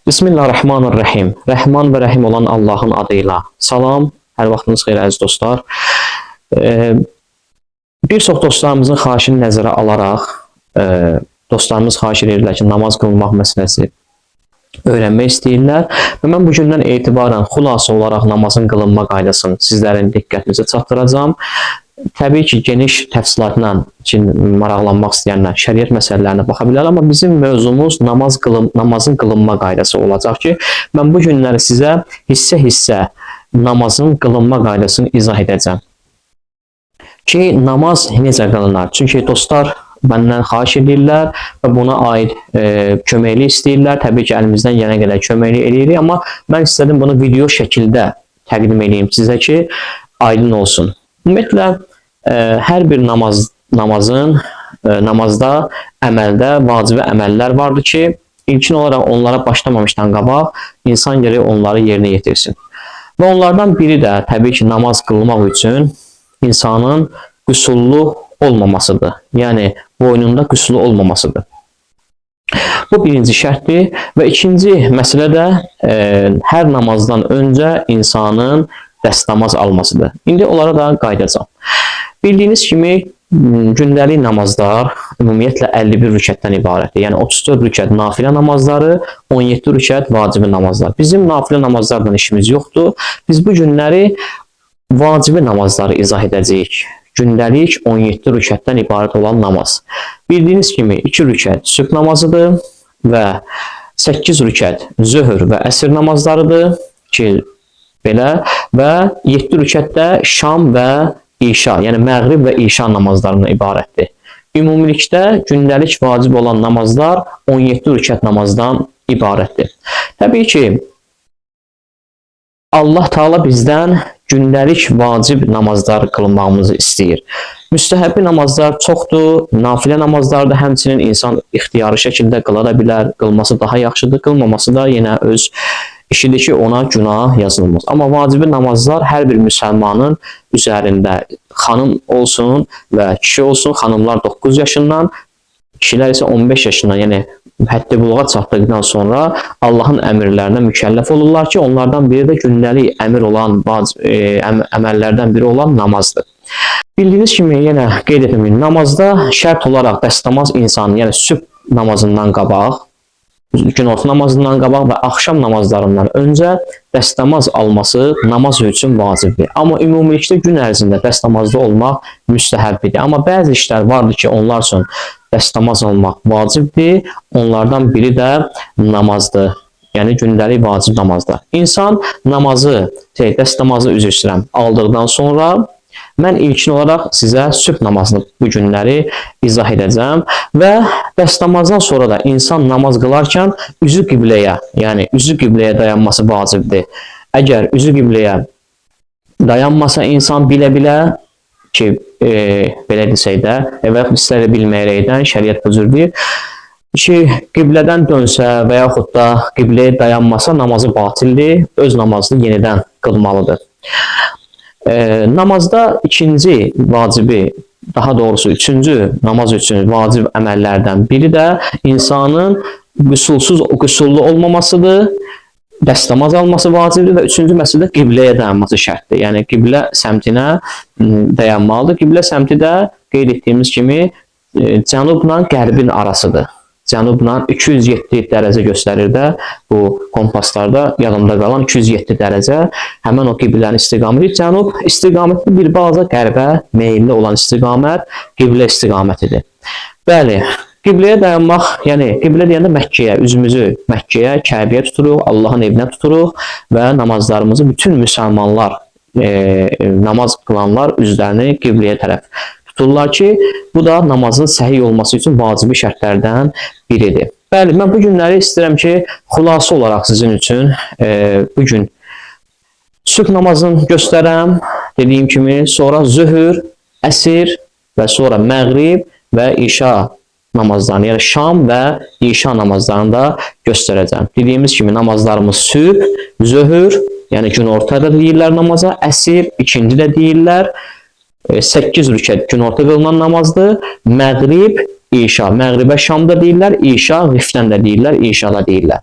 Bismillahirrahmanirrahim. Rəhman və Rəhim olan Allahın adıyla. Salam, hər vaxtınız xeyir əziz dostlar. Bir çox dostlarımızın xahişini nəzərə alaraq, dostlarımız xahiş edirlər ki, namaz qılmaq məsələsi öyrənmək istəyirlər. Və mən bugündən etibarən xülasə olaraq namazın qılınma qaydasını sizlərin diqqətinizə çatdıracağım. Təbii ki, geniş təfsilatla maraqlanmaq istəyənlər şəriət məsələlərinə baxa bilər, amma bizim mövzumuz namazın qılınma qaydası olacaq ki, mən bu günləri sizə hissə-hissə namazın qılınma qaydasını izah edəcəm. Ki, namaz necə qılınar? Çünki dostlar məndən xahiş edirlər və buna aid köməklik istəyirlər. Təbii ki, əlimizdən gələn qədər köməklik edirik, amma mən istədim bunu video şəkildə təqdim edeyim sizə ki, aydın olsun. Ümumiyyətlə, hər bir namazda, əməldə vacibə əməllər vardır ki, ilkin olaraq onlara başlamamışdan qabaq insan gərək onları yerinə yetirsin. Və onlardan biri də təbii ki, namaz qılmaq üçün insanın qüsullu olmamasıdır. Yəni, boynunda qüsullu olmamasıdır. Bu birinci şərtdir və ikinci məsələ də hər namazdan öncə insanın dəstəmaz almasıdır. İndi onlara da qayıdacağam. Bildiyiniz kimi, gündəlik namazlar ümumiyyətlə 51 rükətdən ibarətdir. Yəni 34 rükət nafilə namazları, 17 rükət vacibi namazlar. Bizim nafilə namazlardan işimiz yoxdur. Biz bu günləri vacibi namazları izah edəcəyik. Gündəlik 17 rükətdən ibarət olan namaz. Bildiyiniz kimi 2 rükət sübh namazıdır və 8 rükət zöhr və əsr namazlarıdır ki, belə və 7 rükətdə şam və işa, yəni məğrib və işa namazlarından ibarətdir. Ümumilikdə gündəlik vacib olan namazlar 17 rükət namazdan ibarətdir. Təbii ki, Allah Taala bizdən gündəlik vacib namazlar qılmağımızı istəyir. Müstəhəbbi namazlar çoxdur, nafilə namazlar da həmçinin insan ixtiyari şəkildə qıla da bilər, qılması daha yaxşıdır, qılmaması da yenə öz işidir ki, ona günah yazılmaz. Amma vacibi namazlar hər bir müsəlmanın üzərində, xanım olsun və kişi olsun, xanımlar 9 yaşından, kişilər isə 15 yaşından, yəni həddi buluğa çatdıqdan sonra Allahın əmrlərinə mükəlləf olurlar ki, onlardan biri də gündəlik əməllərdən biri olan namazdır. Bildiyiniz kimi, yenə qeyd etməyim, namazda şərt olaraq dəstəmaz insanın, yəni sübh namazından qabaq, günorta namazından qabaq və axşam namazlarından öncə dəstəmaz alması namaz üçün vacibdir. Amma ümumilikdə gün ərzində dəstəmazda olmaq müstəhəbbidir. Amma bəzi işlər vardır ki, onlar üçün dəstəmaz almaq vacibdir. Onlardan biri də namazdır. Yəni gündəlik vacib namazlar. İnsan namazı, dəstəmazı üzr istəyirəm, aldıqdan sonra mən ilkin olaraq sizə sübh namazını bu günləri izah edəcəm və dəstəmazdan sonra da insan namaz qılarkən üzü qibləyə, yəni üzü qibləyə dayanması vacibdir. Əgər üzü qibləyə dayanmasa insan bilə-bilə ki, belə desək də, və istəyə bilməyərəkdən şəriət bu cür deyir ki, qiblədən dönsə və yaxud da qibləyə dayanmasa namazı batildir, öz namazını yenidən qılmalıdır. Namazda ikinci vacibi, daha doğrusu üçüncü namaz üçün vacib əməllərdən biri də insanın qüsullu olmamasıdır, dəstəmaz alması vacibdir və üçüncü məsələ qibləyə dayanması şərtdir. Yəni qiblə səmtinə dayanmalıdır. Qiblə səmti də qeyd etdiyimiz kimi cənubla qərbin arasıdır. Cənubla 207 dərəcə göstərir də bu kompaslarda yadımda qalan 207 dərəcə həmən o qiblənin istiqaməti. Cənub istiqaməti bir balaca qərbə meyilli olan istiqamət qiblə istiqamətidir. Bəli, qibləyə dayanmaq, yəni qiblə deyəndə Məkkəyə, üzümüzü Məkkəyə, Kəbəyə tuturuq, Allahın evinə tuturuq və namazlarımızı bütün müsəlmanlar, namaz qılanlar üzlərini qibləyə tərəf tuturlar ki, bu da namazın səhih olması üçün vacibi şərtlərdən biridir. Bəli, mən bu günləri istəyirəm ki, xülasə olaraq sizin üçün bugün sübh namazını göstərəm, dediyim kimi, sonra zöhr, əsr və sonra məğrib və işa namazlarını, yəni şam və işa namazlarını da göstərəcəm. Dediyimiz kimi, namazlarımız sübh, zöhr, yəni günorta da deyirlər namaza, əsr, ikinci də deyirlər, 8 rükət günorta qılınan namazdır, məğrib, işa, məğribə şamda deyirlər, işa, rifdən də deyirlər, işa da deyirlər.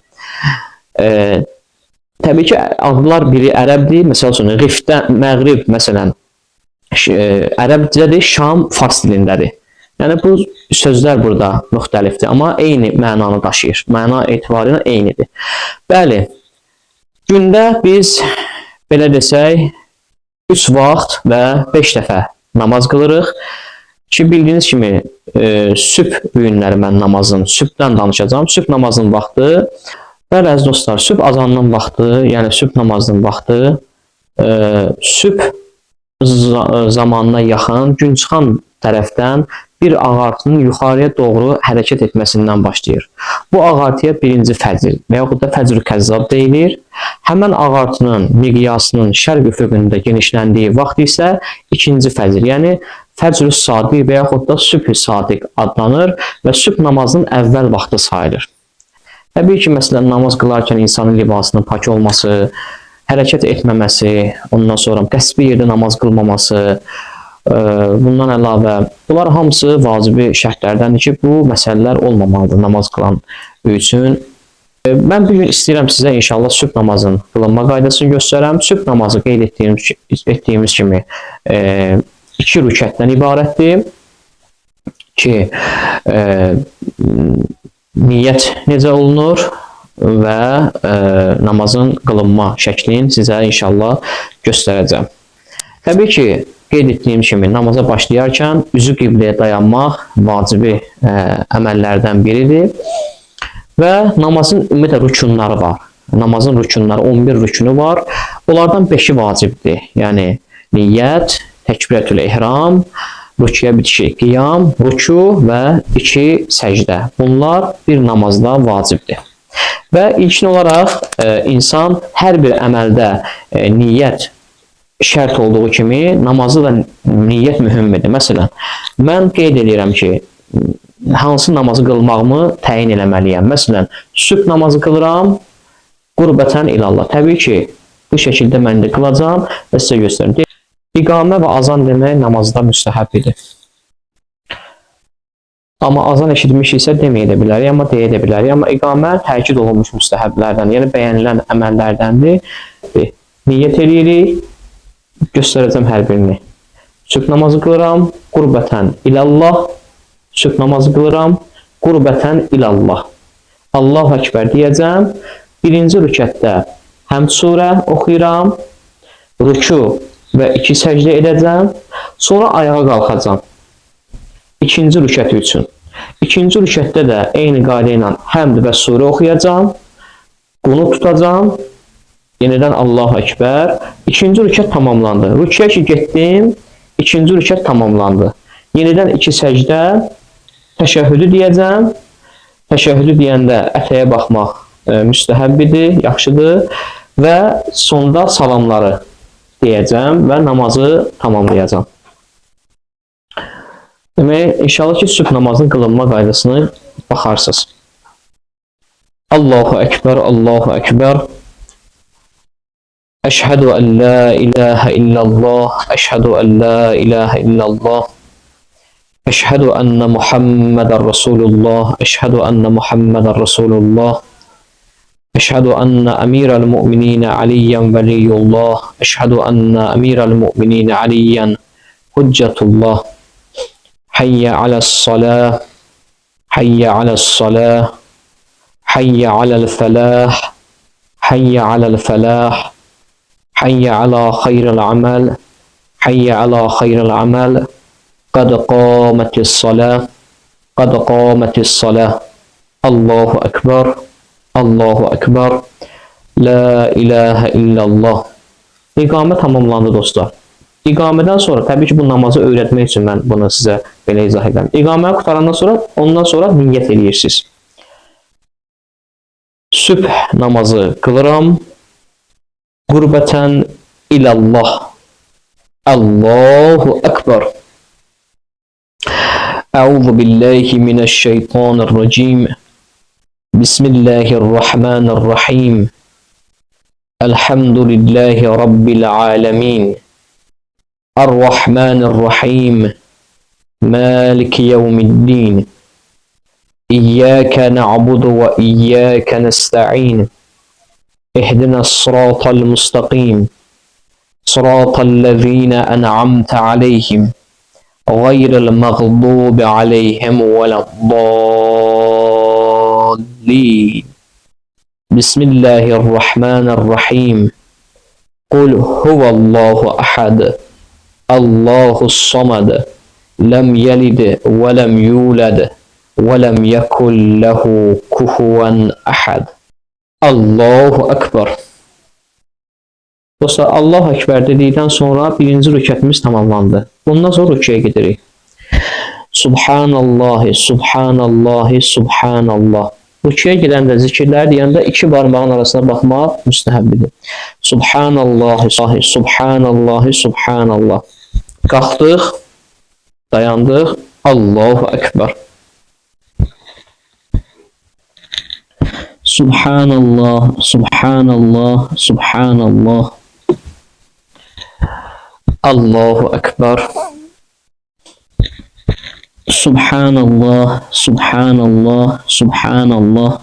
Təbii ki, adlar biri ərəbdir. Məsəl üçün, Rifdə, Məğrib, məsələn, ərəbcədir, Şam fars dilindədir. Yəni, bu sözlər burada müxtəlifdir, amma eyni mənanı daşıyır. Məna etibarı ilə eynidir. Bəli, gündə biz, belə desək, 3 vaxt və 5 dəfə namaz qılırıq. Ki, bildiyiniz kimi, sübh günləri mən namazın, sübhdən danışacağım. Sübh namazının vaxtı, bəli, əziz dostlar, sübh azanının vaxtı, yəni sübh namazının vaxtı, sübh zamanına yaxın, gün çıxan tərəfdən bir ağartının yuxarıya doğru hərəkət etməsindən başlayır. Bu ağartıya birinci fəcr və yaxud da fəcr-ü kəzzab deyilir. Həmən ağartının miqyasının şərq üfüqündə genişləndiyi vaxt isə ikinci fəcr, yəni fəcr-ü sadiq və yaxud da sübh-ü sadiq adlanır və sübh namazının əvvəl vaxtı sayılır. Təbii ki, məsələn, namaz qılarkən insanın libasının pak olması, hərəkət etməməsi, ondan sonra qəsbi yerdə namaz qılmaması, bundan əlavə, bunlar hamısı vacibi şərtlərdəndir ki, bu məsələlər olmamalıdır namaz qılan üçün. Mən bugün istəyirəm sizə inşallah sübh namazının qılınma qaydasını göstərəm. Sübh namazı qeyd etdiyimiz kimi 2 rükətdən ibarətdir ki, niyyət necə olunur və namazın qılınma şəklini sizə inşallah göstərəcəm. Təbii ki, qeyd etdiyim kimi namaza başlayarkən üzü qibləyə dayanmaq vacibi əməllərdən biridir və namazın ümumiyyətlə rükunları var. Namazın rükunları 11 rükunu var. Onlardan 5-i vacibdir. Yəni niyyət, təkbirətül ehram, rüküyə bitişi qiyam, rüku və 2 səcdə. Bunlar bir namazda vacibdir. Və ilkin olaraq insan hər bir əməldə niyyət şərt olduğu kimi namazı da niyyət mühümdür. Məsələn, mən qeyd edirəm ki, hansı namazı qılmağımı təyin eləməliyəm. Məsələn, sübh namazı qılıram, qurbətən ilallah. Təbii ki, bu şəkildə mən də qılacam və sizə göstərim. İqamə və azan demək namazda müstəhəbbidir. Amma azan eşitmiş isə deməyə də bilərik, amma deyə də bilərik. Amma iqamə təkid olunmuş müstəhəblərdən, yəni bəyənilən əməllərdəndir. Niyyət edirik, göstərəcəm hər birini. Sübh namazı qılıram, qurbətən ilallah. Sübh namazı qılıram, qurbətən ilallah. Allahu Ekber deyəcəm. Birinci rükətdə həmd surə oxuyuram, rüku və 2 səcdə edəcəm. Sonra ayağa qalxacam. İkinci rükət üçün. İkinci rükətdə də eyni qayda ilə həmd və surə oxuyacam. Qunut tutacam. Yenidən Allahu Ekber. İkinci rükət tamamlandı. Rüküyə ki getdim, ikinci rükət tamamlandı. Yenidən 2 səcdə, təşəhhüdü deyəcəm. Təşəhhüdü deyəndə ətəyə baxmaq müstəhəbbidir, yaxşıdır və sonda salamları deyəcəm və namazı tamamlayacam. Demək, inşallah ki, sübh namazının qılınma qaydasını baxarsınız. Allahu Ekber, Allahu Ekber. Əşhədu ən la ilahə illallah, əşhədu ən la ilahə illallah. Əşhədu ənnə Muhammedən Rasulullah, əşhədu ənnə Muhammedən Rasulullah. Əşhədu ənnə əmirəl müminə Aliyyən vəliyullah, əşhədu ənnə əmirəl müminə Aliyyən hüccətullah. Hayya aləs-salah, hayya aləs-salah, hayya aləl-fəlah, hayya aləl-fəlah, hayya alə xeyrəl-əməl, hayya alə xeyrəl-əməl, qad qamətis-salah, qad qamətis-salah. Allahu Ekber, Allahu Ekber, la ilahə illallah. İqamə tamamlandı dostlar. İqamədən sonra, təbii ki, bu namazı öyrətmək üçün mən bunu sizə belə izah edirəm. İqaməni qutarandan sonra, ondan sonra niyyət edirsiniz. Sübh namazı qılıram, qurbətən ilallah. Allahu Ekber. Əuzu billahi minəşşeytanirracim. Bismillahirrahmanirrahim. Elhamdülillahi Rabbil alemin. الرحمن الرحيم مالك يوم الدين إياك نعبد وإياك نستعين اهدنا الصراط المستقيم صراط الذين أنعمت عليهم غير المغضوب عليهم ولا الضالين. بسم الله الرحمن الرحيم. قل هو الله أحد الله الصمد لم يلد ولم يولد ولم يكن له كفوا أحد. Allahu Ekber. Dostlar, Allahu Ekber dedikten sonra birinci rükətimiz tamamlandı. Bundan sonra rüküyə gedirik. Subhanallahi, Subhanallahi, Subhanallah. Rüküyə gedəndə zikirlər deyəndə iki barmağın arasına baxmaq müstəhəbbidir. Subhanallahi, Subhanallahi, Subhanallah. Qalxdıq, dayandıq, Allahu Ekber. Subhanallah, Subhanallah, Subhanallah. Allahu Ekber. Subhanallah, Subhanallah, Subhanallah.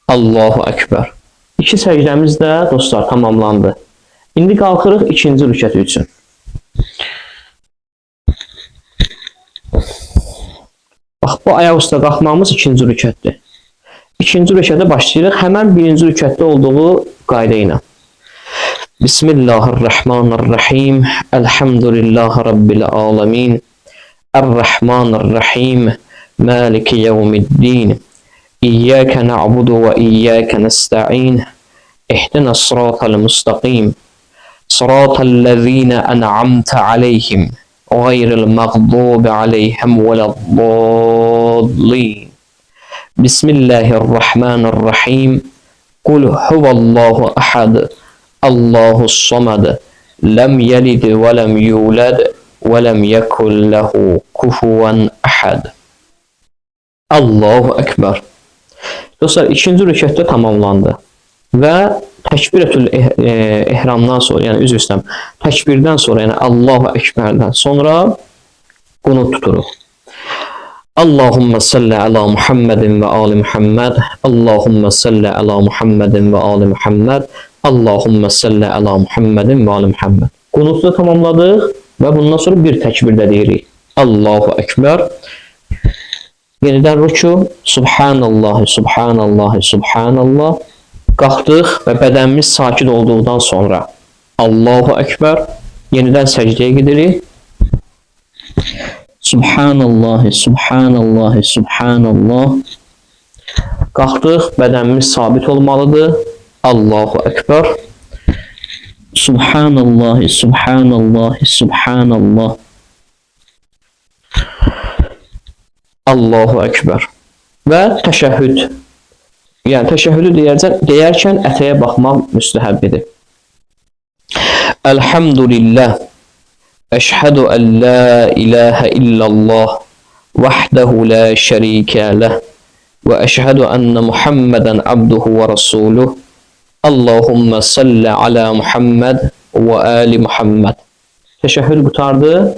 Allahu Ekber. İki səcdəmiz də dostlar tamamlandı. İndi qalxırıq ikinci rükət üçün. Bax, bu ayaq üstə qalxmamız ikinci rükətdir. İkinci rükətə başlayırıq. Həmən birinci rükətdə olduğu qayda ilə. Bismillahirrahmanirrahim. Elhamdülillahi Rabbil alamin. Errahmanirrahim. Maliki yevmiddin. İyyâke na'budu ve iyyâke nesta'in. İhdina sıratal mustaqim. Sıratallezîne en'amte aleyhim. Gayril mağdubi aleyhim veleddallin. Bismillahirrahmanirrahim. Kul huvallahu ahad. Allahus samad. Lem yelid ve lem yulad ve lem yekun lehu kufuven ahad. Allahu Ekber. Dostlar, ikinci rükətdə tamamlandı. Və təkbirətül ehramdan sonra, yəni üzr istəyirəm, təkbirdən sonra, yəni Allahu Ekberdən sonra qunut tuturuq. Allahumma salli ala Muhammedin ve ali Muhammed. Allahumma salli ala Muhammedin ve ali Muhammed. Allahumma salli ala Muhammedin ve ali Muhammed. Qunutu da tamamladıq və bundan sonra bir təkbirdə deyirik. Allahu Ekber. Yenidən rüku. Subhanallah, Subhanallah, Subhanallah. Qalxdıq və bədənimiz sakit olduqdan sonra Allahu Ekber. Yenidən səcdəyə gedirik. Subhanallah, Subhanallah, Subhanallah. Qalxdıq, bədənimiz sabit olmalıdır. Allahu Ekber. Subhanallah, Subhanallah, Subhanallah. Allahu Ekber. Və təşəhhüd. Yəni təşəhhüdü deyərkən ətəyə baxmaq müstəhəbbidir. Elhamdülillah. Əşhədu ən la ilahə illallah vahdehu la şərikə ləh və əşhədu ənə Muhammedən abduhu və rasuluh. Allahumma salli ala Muhammed və ali Muhammed. Təşəhhüd qutardı.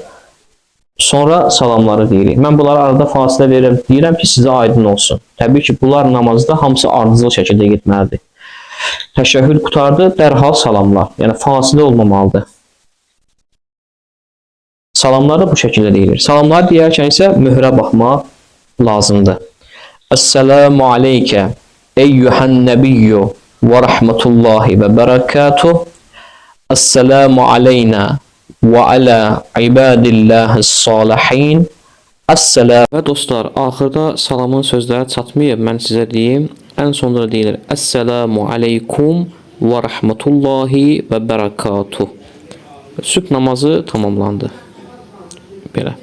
Sonra salamları deyirik. Mən bunları arada fasilə verirəm. Deyirəm ki, sizə aydın olsun. Təbii ki, bunlar namazda hamısı ardıcıl şəkildə getməlidir. Təşəhhüd qutardı, dərhal salamlar. Yəni fasilə olmamalıdır. Salamları bu şəkildə deyilir. Salamları deyərkən isə möhrə baxmaq lazımdır. Esselamu aleykə eyyuhən nəbiyyü və rəhmətullahi və bərəkatuh. Esselamu aleynə və alə ibadillahis salihin. Əssalam. Və dostlar, axırda salamın sözləri çatmayıb, mən sizə deyim. Ən sonunda deyilir Esselamu aleykum və rəhmətullahi və bərəkatuh. Sübh namazı tamamlandı. Belə.